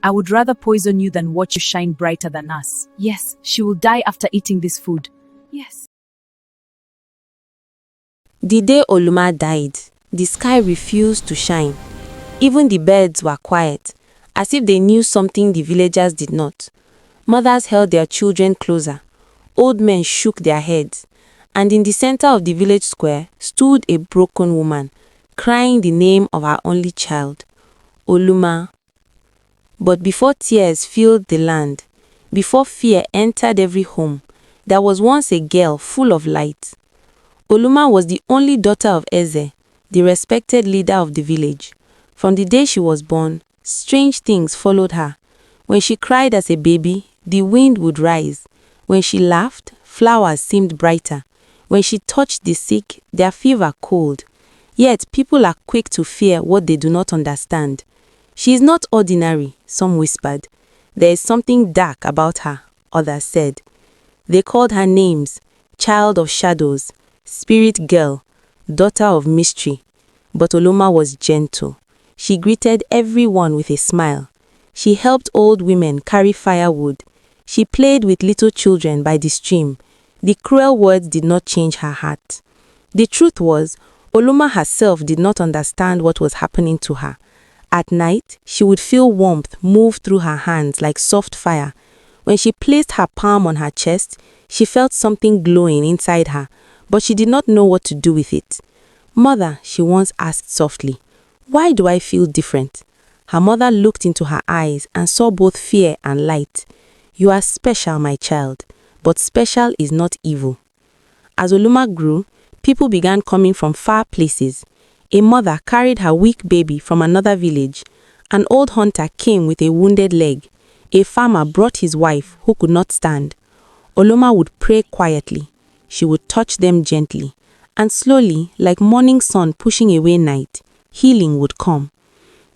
I would rather poison you than watch you shine brighter than us. Yes, she will die after eating this food. Yes. The day Oluma died, the sky refused to shine. Even the birds were quiet, as if they knew something the villagers did not. Mothers held their children closer. Old men shook their heads. And in the center of the village square stood a broken woman, crying the name of her only child, Oluma. But before tears filled the land, before fear entered every home, there was once a girl full of light. Oluma was the only daughter of Eze, the respected leader of the village. From the day she was born, strange things followed her. When she cried as a baby, the wind would rise. When she laughed, flowers seemed brighter. When she touched the sick, their fever cooled. Yet people are quick to fear what they do not understand. She is not ordinary, some whispered. There is something dark about her, others said. They called her names: child of shadows, spirit girl, daughter of mystery. But Oluma was gentle. She greeted everyone with a smile. She helped old women carry firewood. She played with little children by the stream. The cruel words did not change her heart. The truth was, Oluma herself did not understand what was happening to her. At night, she would feel warmth move through her hands like soft fire. When she placed her palm on her chest, she felt something glowing inside her, but she did not know what to do with it. "Mother," she once asked softly, "why do I feel different?" Her mother looked into her eyes and saw both fear and light. "You are special, my child, but special is not evil." As Oluma grew, people began coming from far places. A mother carried her weak baby from another village. An old hunter came with a wounded leg. A farmer brought his wife who could not stand. Oluma would pray quietly. She would touch them gently. And slowly, like morning sun pushing away night, healing would come.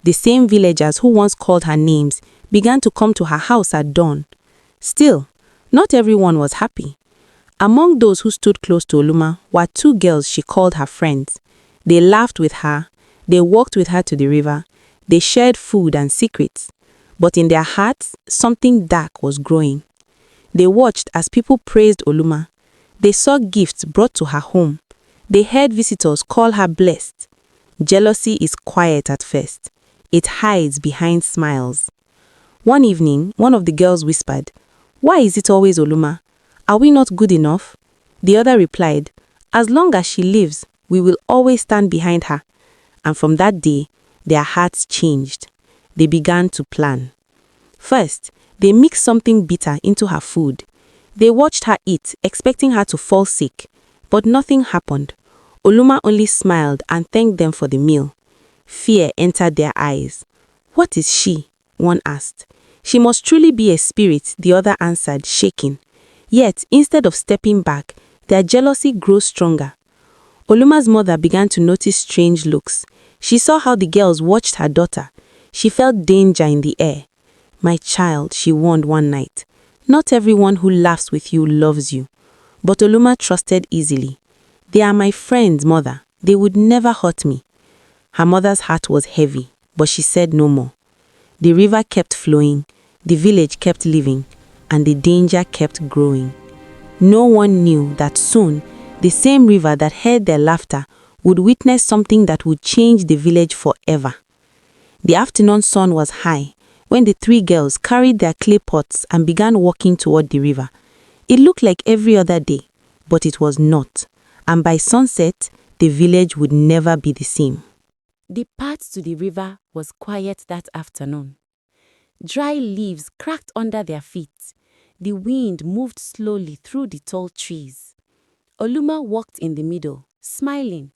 The same villagers who once called her names began to come to her house at dawn. Still, not everyone was happy. Among those who stood close to Oluma were two girls she called her friends. They laughed with her, they walked with her to the river, they shared food and secrets. But in their hearts, something dark was growing. They watched as people praised Oluma. They saw gifts brought to her home. They heard visitors call her blessed. Jealousy is quiet at first. It hides behind smiles. One evening, one of the girls whispered, "Why is it always Oluma? Are we not good enough?" The other replied, "As long as she lives, we will always stand behind her." And from that day, their hearts changed. They began to plan. First, they mixed something bitter into her food. They watched her eat, expecting her to fall sick. But nothing happened. Oluma only smiled and thanked them for the meal. Fear entered their eyes. "What is she?" one asked. "She must truly be a spirit," the other answered, shaking. Yet, instead of stepping back, their jealousy grew stronger. Oluma's mother began to notice strange looks. She saw how the girls watched her daughter. She felt danger in the air. "My child," she warned one night, "not everyone who laughs with you loves you." But Oluma trusted easily. "They are my friends, mother. They would never hurt me." Her mother's heart was heavy, but she said no more. The river kept flowing, the village kept living, and the danger kept growing. No one knew that soon, the same river that heard their laughter would witness something that would change the village forever. The afternoon sun was high when the three girls carried their clay pots and began walking toward the river. It looked like every other day, but it was not. And by sunset, the village would never be the same. The path to the river was quiet that afternoon. Dry leaves cracked under their feet. The wind moved slowly through the tall trees. Oluma walked in the middle, smiling,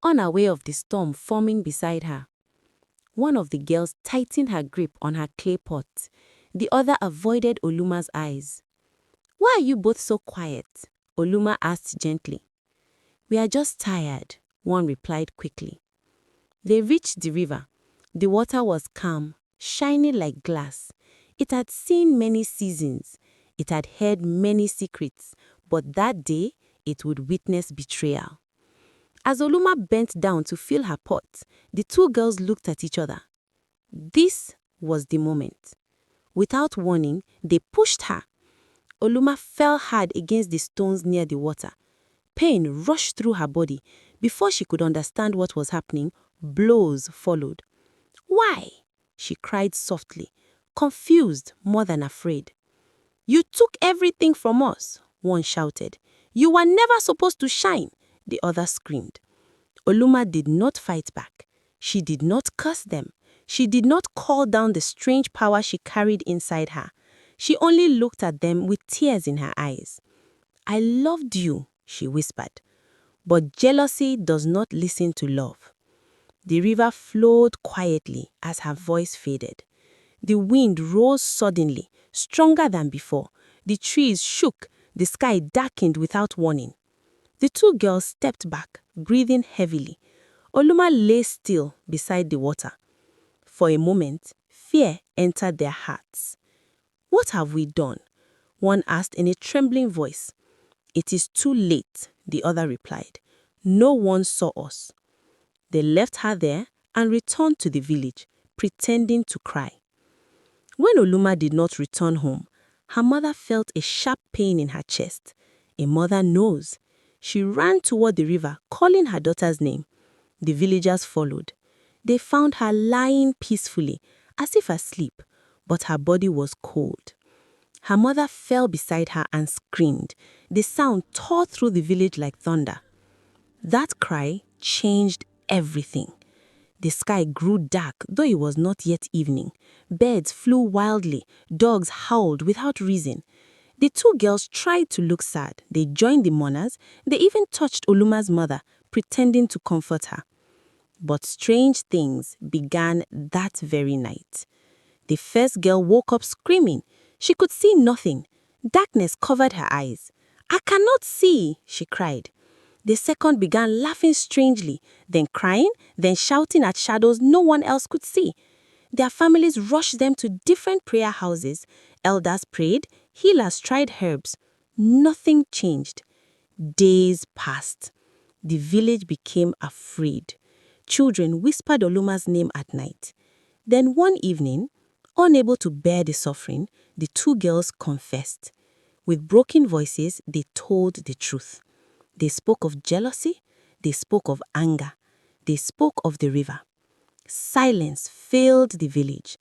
unaware of the storm forming beside her. One of the girls tightened her grip on her clay pot. The other avoided Oluma's eyes. "Why are you both so quiet?" Oluma asked gently. "We are just tired," one replied quickly. They reached the river. The water was calm, shining like glass. It had seen many seasons. It had heard many secrets, but that day it would witness betrayal. As Oluma bent down to fill her pot, the two girls looked at each other. This was the moment. Without warning, they pushed her. Oluma fell hard against the stones near the water. Pain rushed through her body. Before she could understand what was happening, blows followed. "Why?" she cried softly, confused more than afraid. "You took everything from us," one shouted. "You were never supposed to shine," the other screamed. Oluma did not fight back. She did not curse them. She did not call down the strange power she carried inside her. She only looked at them with tears in her eyes. "I loved you," she whispered. But jealousy does not listen to love. The river flowed quietly as her voice faded. The wind rose suddenly, stronger than before. The trees shook, the sky darkened without warning. The two girls stepped back, breathing heavily. Oluma lay still beside the water. For a moment, fear entered their hearts. "What have we done?" one asked in a trembling voice. "It is too late," the other replied. "No one saw us." They left her there and returned to the village, pretending to cry. When Oluma did not return home, her mother felt a sharp pain in her chest. A mother knows. She ran toward the river, calling her daughter's name. The villagers followed. They found her lying peacefully, as if asleep, but her body was cold. Her mother fell beside her and screamed. The sound tore through the village like thunder. That cry changed everything. The sky grew dark, though it was not yet evening. Birds flew wildly. Dogs howled without reason. The two girls tried to look sad. They joined the mourners. They even touched Oluma's mother, pretending to comfort her. But strange things began that very night. The first girl woke up screaming. She could see nothing. Darkness covered her eyes. "I cannot see," she cried. The second began laughing strangely, then crying, then shouting at shadows no one else could see. Their families rushed them to different prayer houses. Elders prayed, healers tried herbs. Nothing changed. Days passed. The village became afraid. Children whispered Oluma's name at night. Then one evening, unable to bear the suffering, the two girls confessed. With broken voices, they told the truth. They spoke of jealousy. They spoke of anger. They spoke of the river. Silence filled the village.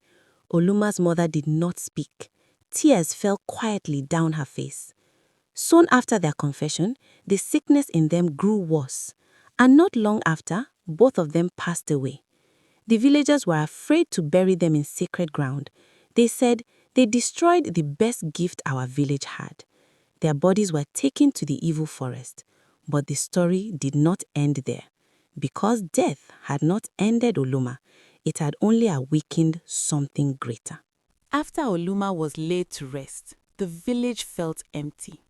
Oluma's mother did not speak. Tears fell quietly down her face. Soon after their confession, the sickness in them grew worse. And not long after, both of them passed away. The villagers were afraid to bury them in sacred ground. They said they destroyed the best gift our village had. Their bodies were taken to the evil forest. But the story did not end there. Because death had not ended Oluma, it had only awakened something greater. After Oluma was laid to rest, the village felt empty.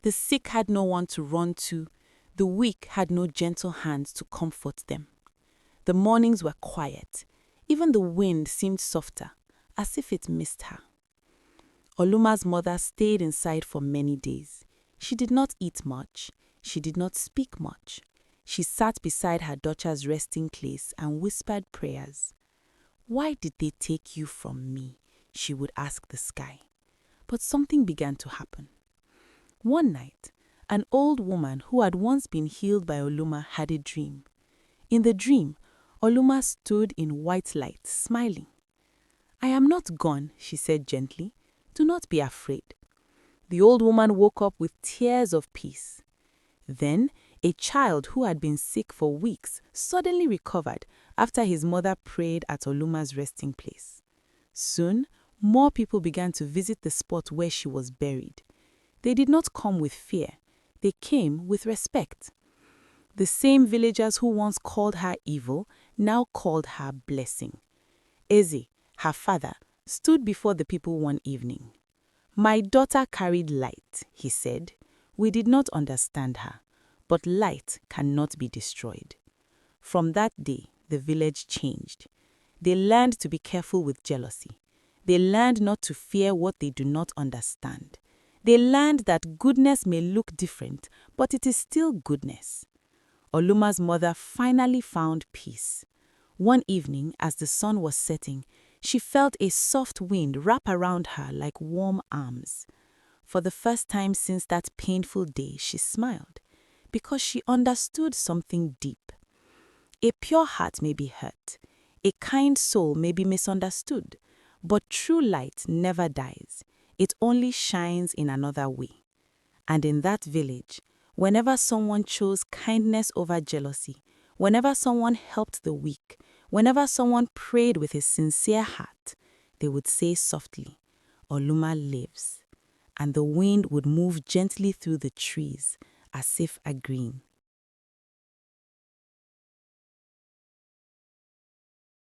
The sick had no one to run to. The weak had no gentle hands to comfort them. The mornings were quiet. Even the wind seemed softer, as if it missed her. Oluma's mother stayed inside for many days. She did not eat much. She did not speak much. She sat beside her daughter's resting place and whispered prayers. "Why did they take you from me?" she would ask the sky. But something began to happen. One night, an old woman who had once been healed by Oluma had a dream. In the dream, Oluma stood in white light, smiling. "I am not gone," she said gently. "Do not be afraid." The old woman woke up with tears of peace. Then, a child who had been sick for weeks suddenly recovered after his mother prayed at Oluma's resting place. Soon, more people began to visit the spot where she was buried. They did not come with fear. They came with respect. The same villagers who once called her evil now called her blessing. Eze, her father, stood before the people one evening. "My daughter carried light," he said. "We did not understand her, but light cannot be destroyed." From that day, the village changed. They learned to be careful with jealousy. They learned not to fear what they do not understand. They learned that goodness may look different, but it is still goodness. Oluma's mother finally found peace. One evening, as the sun was setting, She felt a soft wind wrap around her like warm arms. For the first time since that painful day, she smiled, because she understood something deep. A pure heart may be hurt, a kind soul may be misunderstood, but true light never dies. It only shines in another way. And in that village, whenever someone chose kindness over jealousy, whenever someone helped the weak, whenever someone prayed with a sincere heart, they would say softly, "Oluma lives." And the wind would move gently through the trees, as if agreeing,